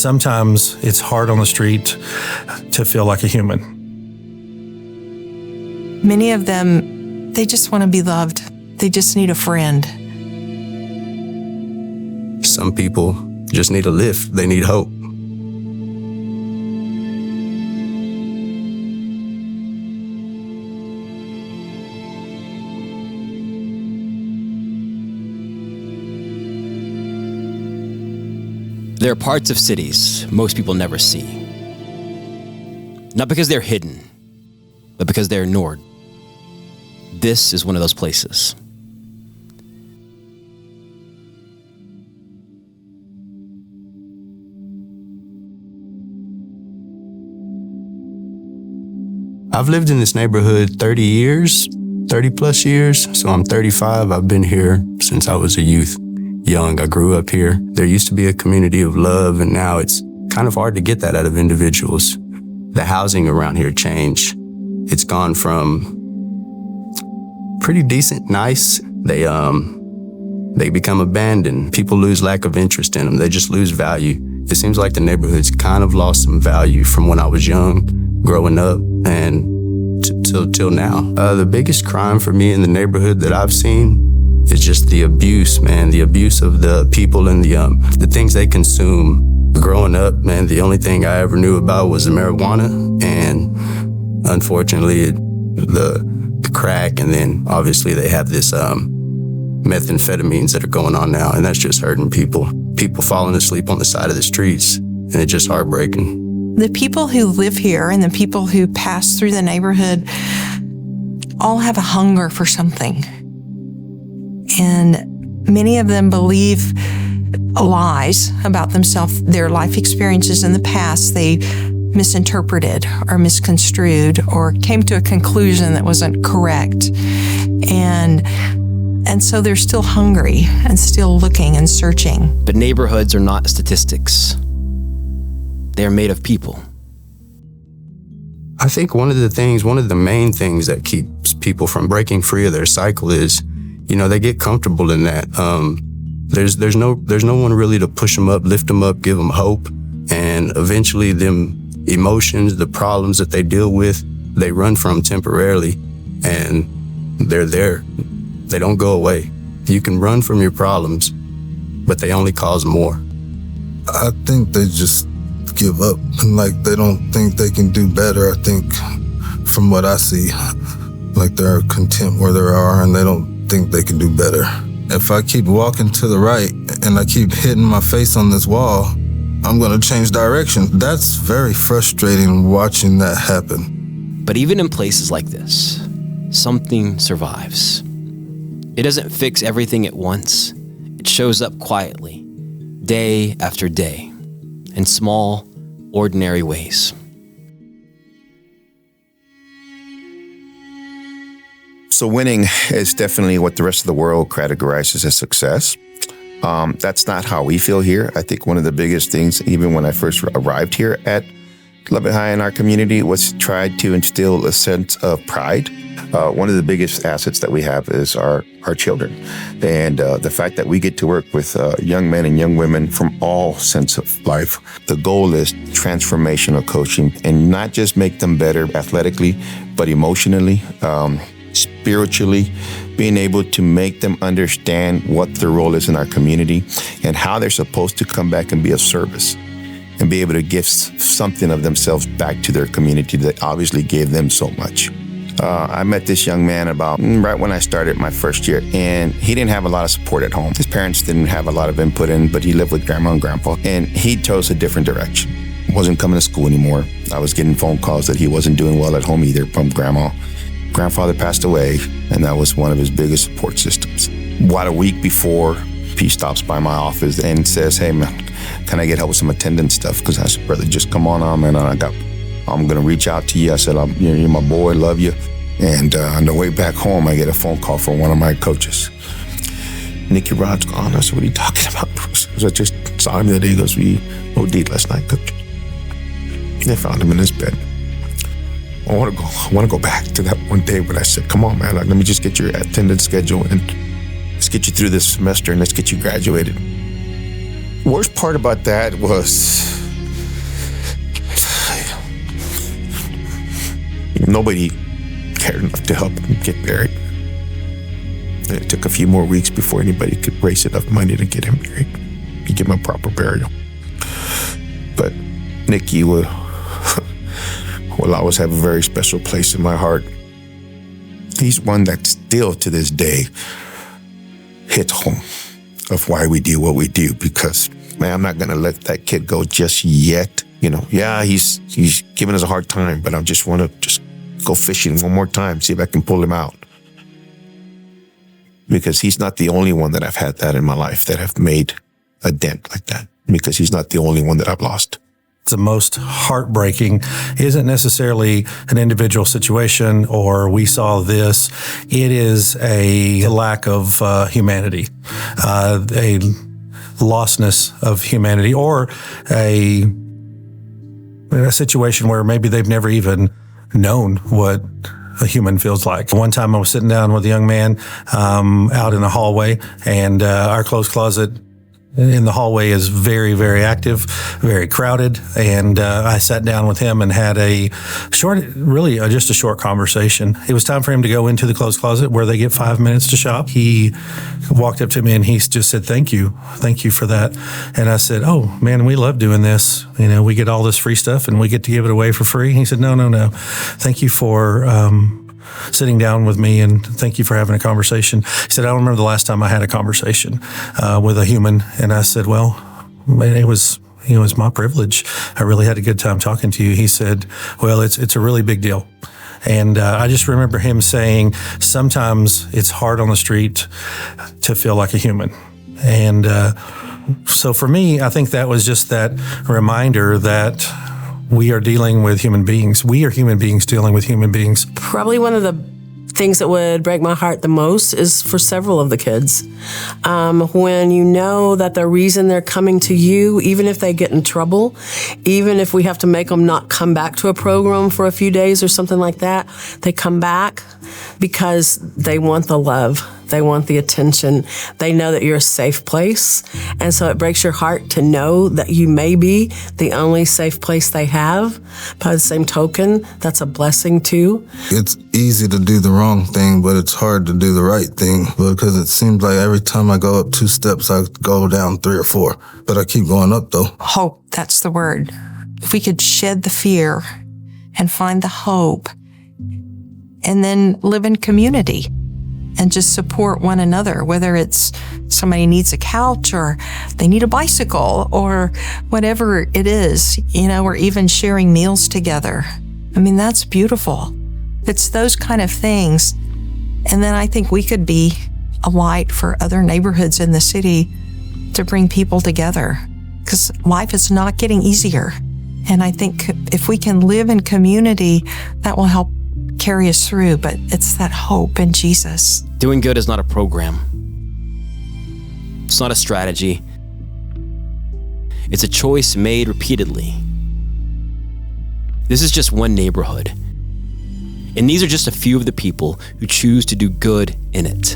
Sometimes it's hard on the street to feel like a human. Many of them, they just want to be loved. They just need a friend. Some people just need a lift. They need hope. There are parts of cities most people never see. Not because they're hidden, but because they're ignored. This is one of those places. I've lived in this neighborhood 30 plus years, so I'm 35. I've been here since I was a youth. Young, I grew up here. There used to be a community of love, and now it's kind of hard to get that out of individuals. The housing around here changed. It's gone from pretty decent, nice. They become abandoned. People lose lack of interest in them. They just lose value. It seems like the neighborhood's kind of lost some value from when I was young, growing up, and till now. The biggest crime for me in the neighborhood that I've seen is just the abuse, man. The abuse of the people and the things they consume. Growing up, man, the only thing I ever knew about was the marijuana, and unfortunately, the crack, and then obviously they have this methamphetamines that are going on now, and that's just hurting people. People falling asleep on the side of the streets, and it's just heartbreaking. The people who live here and the people who pass through the neighborhood all have a hunger for something. And many of them believe lies about themselves, their life experiences in the past. They misinterpreted or misconstrued or came to a conclusion that wasn't correct. And so they're still hungry and still looking and searching. But neighborhoods are not statistics. They are made of people. I think one of the main things that keeps people from breaking free of their cycle is, they get comfortable in that. There's no one really to push them up, lift them up, give them hope. And eventually them emotions, the problems that they deal with, they run from temporarily, and they're there. They don't go away. You can run from your problems, but they only cause more. I think they just give up, and they don't think they can do better. I think from what I see, they're content where they are, and they don't think they can do better. If I keep walking to the right and I keep hitting my face on this wall, I'm going to change direction. That's very frustrating watching that happen. But even in places like this, something survives. It doesn't fix everything at once. It shows up quietly, day after day, in small, ordinary ways. So winning is definitely what the rest of the world categorizes as success. That's not how we feel here. I think one of the biggest things, even when I first arrived here at Lubbock High in our community, was try to instill a sense of pride. One of the biggest assets that we have is our children. And the fact that we get to work with young men and young women from all sense of life. The goal is transformational coaching, and not just make them better athletically, but emotionally, spiritually, being able to make them understand what their role is in our community and how they're supposed to come back and be of service and be able to give something of themselves back to their community that obviously gave them so much. I met this young man about right when I started my first year, and he didn't have a lot of support at home. His parents didn't have a lot of input in, but he lived with grandma and grandpa, and he chose a different direction. Wasn't coming to school anymore. I was getting phone calls that he wasn't doing well at home either from grandma. Grandfather passed away, and that was one of his biggest support systems. About a week before, he stops by my office and says, "Hey man, can I get help with some attendance stuff?" Because I said, "Brother, just come on, man. I'm gonna reach out to you." I said, "You're my boy, love you." And on the way back home, I get a phone call from one of my coaches. "Nicky Rod's gone." I said, "What are you talking about, Bruce?" I just saw him the other day. He goes, "We OD'd last night, coach." They found him in his bed. I want to go back to that one day when I said, "Come on, man, let me just get your attendance schedule and let's get you through this semester and let's get you graduated." Worst part about that was Nobody cared enough to help him get married. And it took a few more weeks before anybody could raise enough money to get him married, to give him a proper burial. But Nicky will always have a very special place in my heart. He's one that still to this day hits home of why we do what we do, because, man, I'm not going to let that kid go just yet. Yeah, he's giving us a hard time, but I just want to just go fishing one more time, see if I can pull him out. Because he's not the only one that I've had that in my life that have made a dent like that, because he's not the only one that I've lost. The most heartbreaking isn't necessarily an individual situation or we saw this. It is a lack of humanity, a lostness of humanity, or a situation where maybe they've never even known what a human feels like. One time I was sitting down with a young man out in the hallway, and our clothes closet in the hallway is very, very active, very crowded. And I sat down with him and had a short conversation. It was time for him to go into the clothes closet where they get 5 minutes to shop. He walked up to me and he just said, thank you for that. And I said, oh man, we love doing this. We get all this free stuff and we get to give it away for free. He said, no. Thank you for sitting down with me, and thank you for having a conversation. He said, I don't remember the last time I had a conversation with a human. And I said, well, it was my privilege. I really had a good time talking to you. He said, well, it's a really big deal. And I just remember him saying, sometimes it's hard on the street to feel like a human. And so for me, I think that was just that reminder that we are dealing with human beings. We are human beings dealing with human beings. Probably one of the things that would break my heart the most is for several of the kids. When you know that the reason they're coming to you, even if they get in trouble, even if we have to make them not come back to a program for a few days or something like that, they come back because they want the love. They want the attention. They know that you're a safe place. And so it breaks your heart to know that you may be the only safe place they have. By the same token, that's a blessing too. It's easy to do the wrong thing, but it's hard to do the right thing, because it seems like every time I go up 2 steps, I go down 3 or 4. But I keep going up though. Hope, that's the word. If we could shed the fear and find the hope, and then live in community and just support one another, whether it's somebody needs a couch or they need a bicycle or whatever it is, or even sharing meals together. I mean, that's beautiful. It's those kind of things. And then I think we could be a light for other neighborhoods in the city to bring people together, because life is not getting easier. And I think if we can live in community, that will help carry us through, but it's that hope in Jesus. Doing good is not a program. It's not a strategy. It's a choice made repeatedly. This is just one neighborhood. And these are just a few of the people who choose to do good in it.